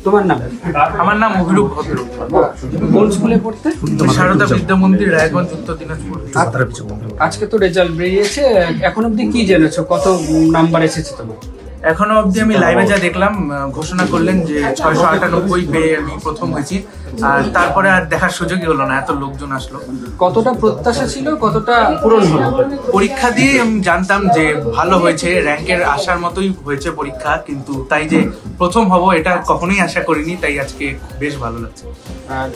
তোমার নাম? আমার নাম অভিরূপ ভদ্র। কোন স্কুলে পড়তে? সারদা বিদ্যা মন্দির, রায়গঞ্জ, উত্তর দিনাজপুর। আজকে তো রেজাল্ট বেরিয়েছে, এখন অব্দি কি জেনেছো, কত নাম্বার এসেছে তোমার? এখনো অবধি আমি লাইভে যা দেখলাম, ঘোষণা করলেন যে 698 পেয়ে আমি প্রথম হয়েছি। আর তারপরে আর দেখার সুযোগই হলো না, এত লোকজন আসলো। কতটা প্রত্যাশা ছিল, কতটা পূরণ হলো? পরীক্ষা দিয়ে আমি জানতাম যে ভালো হয়েছে, র্যাঙ্কের আসার মতোই হয়েছে পরীক্ষা, কিন্তু তাই যে প্রথম হব এটা কখনোই আশা করিনি, তাই আজকে বেশ ভালো লাগছে। আর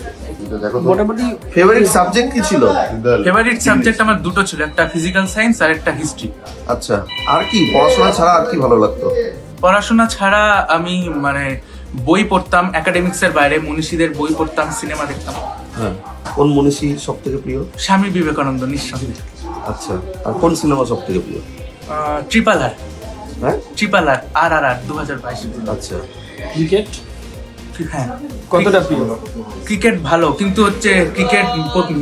মোটামুটি ফেভারিট সাবজেক্ট কি ছিল? ফেভারিট সাবজেক্ট আমার দুটো ছিল, একটা ফিজিক্যাল সায়েন্স আর একটা হিস্ট্রি। আচ্ছা, আর কি পড়াশোনা ছাড়া আর কি ভালো লাগতো? পড়াশোনা ছাড়া আমি মানে বই পড়তাম, একাডেমিক্সের বাইরে মনীষীদের বই পড়তাম, সিনেমা দেখতাম। হ্যাঁ, কোন মনীষী সব থেকে প্রিয়? স্বামী বিবেকানন্দ নিঃসন্দেহে। আচ্ছা, আর কোন সিনেমা সব থেকে প্রিয়? ট্রিপল আর, হ্যাঁ, ট্রিপল আর, আর 2022। আচ্ছা। ক্রিকেট হ্যাঁ, কতটা প্রিয়? ক্রিকেট ভালো, কিন্তু হচ্ছে ক্রিকেট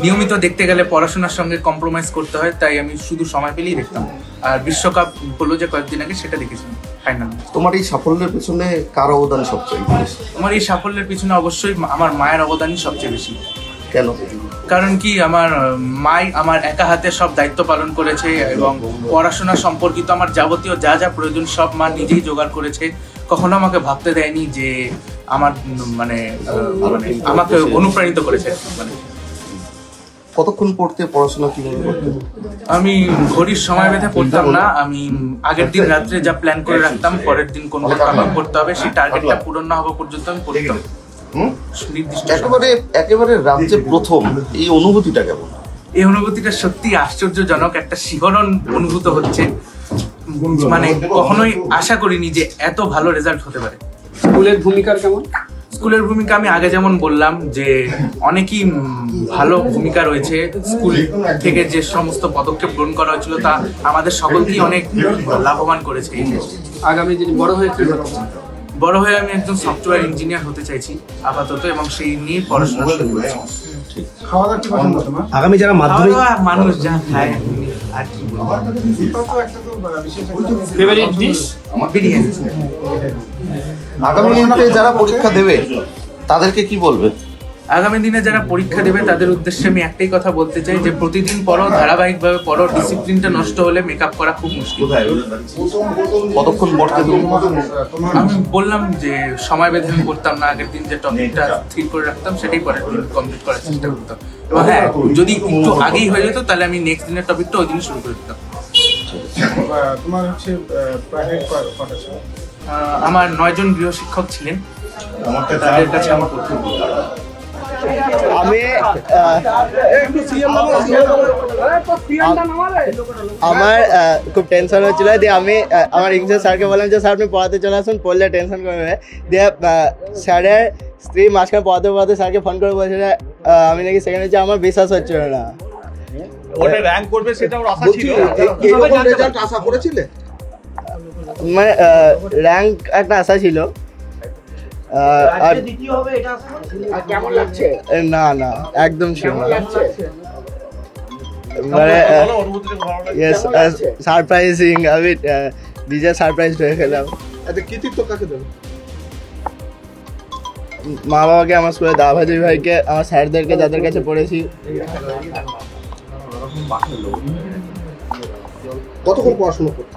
নিয়মিত দেখতে গেলে পড়াশোনার সঙ্গে কম্প্রোমাইজ করতে হয়, তাই আমি শুধু সময় পেলেই দেখতাম। আর বিশ্বকাপ হলো যে কয়েকদিন আগে, সেটা দেখেছিলাম ফাইনাল। তোমার এই সাফল্যের পেছনে কার অবদান সবচেয়ে বেশি? আমার এই সাফল্যের পিছনে অবশ্যই আমার মায়ের অবদানই সবচেয়ে বেশি। কেন? কারণ কি, আমার মাই আমার একা হাতে সব দায়িত্ব পালন করেছে, এবং পড়াশোনা সম্পর্কিত আমার যাবতীয় যা যা প্রয়োজন সব মা নিজেই জোগাড় করেছে। কখনো আমাকে ভাবতে দেয়নি যে আমার মানে আমাকে অনুপ্রাণিত করেছে। মানে কতক্ষণ পড়তে, পড়াশোনা কিভাবে করতে? আমি ঘড়ির সময় বেঁধে পড়তাম না, আমি আগের দিন রাত্রে যা প্ল্যান করে রাখতাম, পরের দিন কোন কাজ করতে হবে, সেই টার্গেটটা পূরণ না হওয়া পর্যন্ত আমি পড়তাম নির্দিষ্ট সময়। একেবারে রাজ্যে প্রথম, এই অনুভূতিটা কেমন? এই অনুভূতিটা সত্যি আশ্চর্যজনক, একটা শিহরণ অনুভূত হচ্ছে। মানে কখনোই আশা করিনি যে এত ভালো রেজাল্ট হতে পারে। স্কুলের ভূমিকার কেমন? স্কুলের ভূমিকা আমি আগে যেমন বললাম যে অনেকই ভালো ভূমিকা রয়েছে। স্কুল থেকে যে সমস্ত পদক্ষেপ গ্রহণ করা হয়েছিল তা আমাদের সকলকেই অনেক লাভবান করেছে। আগামী দিনে বড় হয়ে কি হতে চাও? বড় হয়ে আমি একজন সফটওয়্যার ইঞ্জিনিয়ার হতে চাইছি আপাতত, এবং সেই নিয়ে পড়াশোনা শুরু করেছি। আগামী যারা মাধ্যমিক মানুষ যা খায় আর কি বলবো। Favourite dish? বিরিয়ানি। আগামী দিনে যারা পরীক্ষা দেবে তাদেরকে কি বলবে? আগামী দিনে যারা পরীক্ষা দেবে তাদের উদ্দেশ্যে আমি একটাই কথা বলতে চাই যে প্রতিদিন পড়ো, ধারাবাহিকভাবে পড়ো। ডিসিপ্লিনটা নষ্ট হলে মেকআপ করা খুব মুশকিল। কতক্ষণ পড়তে তুমি? আমি বললাম যে সময় বেঁধে আমি করতাম না, আগের দিন যে টপিকটা স্থির করে রাখতাম সেটাই পরের দিন কমপ্লিট করার চেষ্টা করতাম। এবং হ্যাঁ, যদি একটু আগেই হয়ে যেত তাহলে আমি নেক্সট দিনের টপিকটা ওই দিন শুরু করে দিতাম। তোমার হচ্ছে প্রাইভেট কটা ছিল? আমার 9 জন গৃহশিক্ষক ছিলেন, তাদের কাছে আমার প্রথম। আমি আমার খুব টেনশন হচ্ছিল, দিয়ে আমি আমার ইংলিশ স্যারকে বললাম যে স্যার আপনি পড়াতে চলে আসুন, পড়লে টেনশন করবে। দিয়ে স্যারের স্ত্রী মাঝখানে পড়াতে পড়াতে স্যারকে ফোন করে বলছে যে আমি নাকি সেখানে যে আমার বিশ্বাস হচ্ছিল না। ওটা র্যাঙ্ক করবে সেটা ওর আশা ছিল। এরকম রেজাল্ট আশা করেছিলে? মানে র্যাঙ্ক একটা আশা ছিল, আর কেমন লাগছে? না না একদম ছিল না। মানে সারপ্রাইজিং, আমি নিজে সারপ্রাইজ হয়ে গেলাম। আচ্ছা, কৃতিত্ব কাকে দেবে? মা বাবাকে, আমার স্কুলে দাভাজি ভাইকে, আমার স্যারদেরকে যাদের কাছে পড়েছি। কতক্ষণ পড়াশোনা করতে?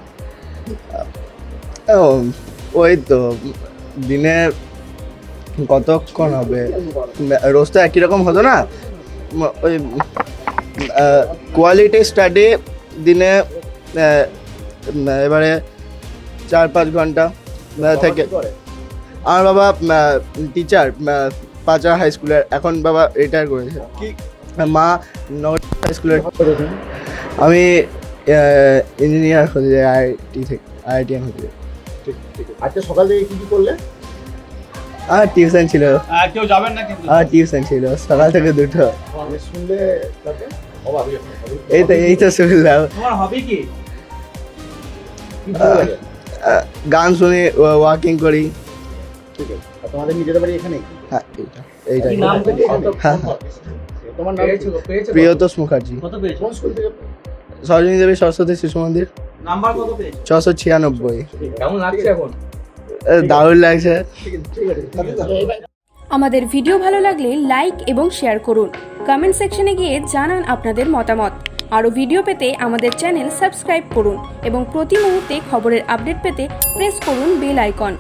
ওই তো দিনে কতক্ষণ হবে, রোজ তো একই রকম হতো না। ওই কোয়ালিটি স্টাডি দিনে এবারে 4-5 ঘন্টা থেকে। আমার বাবা টিচার, পাঁচা হাই স্কুলের, এখন বাবা রিটায়ার করেছে। মা নগর হাই স্কুলের। আমি ইঞ্জিনিয়ার হতে যাই, আইআইটিএন হতে যাই। আজকে সকাল থেকে কি করলে? আর টিউশন ছিল, কেউ যাবেন না কিন্তু? আর টিউশন ছিল সকাল থেকে 2টো। শুনলে এই তো শুনলাম। তোমার হবি কি? গান শুনি, ওয়াকিং করি। ঠিক আছে। আর তোমাদের নিজেদের বাড়ি এখানেই? হ্যাঁ, এইটাই। হ্যাঁ, তোমার নাম? প্রিয়তোষ মুখার্জি। কত পেয়েছো? কোন স্কুল থেকে? সরোজিনী দেবী সরস্বতী শিশু মন্দির, নাম্বার কত পেয়েছো? 696। কেমন লাগছে এখন? দারুণ লাগছে। আমাদের ভিডিও ভালো লাগলে লাইক এবং শেয়ার করুন। কমেন্ট সেকশনে গিয়ে জানান আপনাদের মতামত। আরও ভিডিও পেতে আমাদের চ্যানেল সাবস্ক্রাইব করুন এবং প্রতি মুহূর্তে খবরের আপডেট পেতে প্রেস করুন বেল আইকন।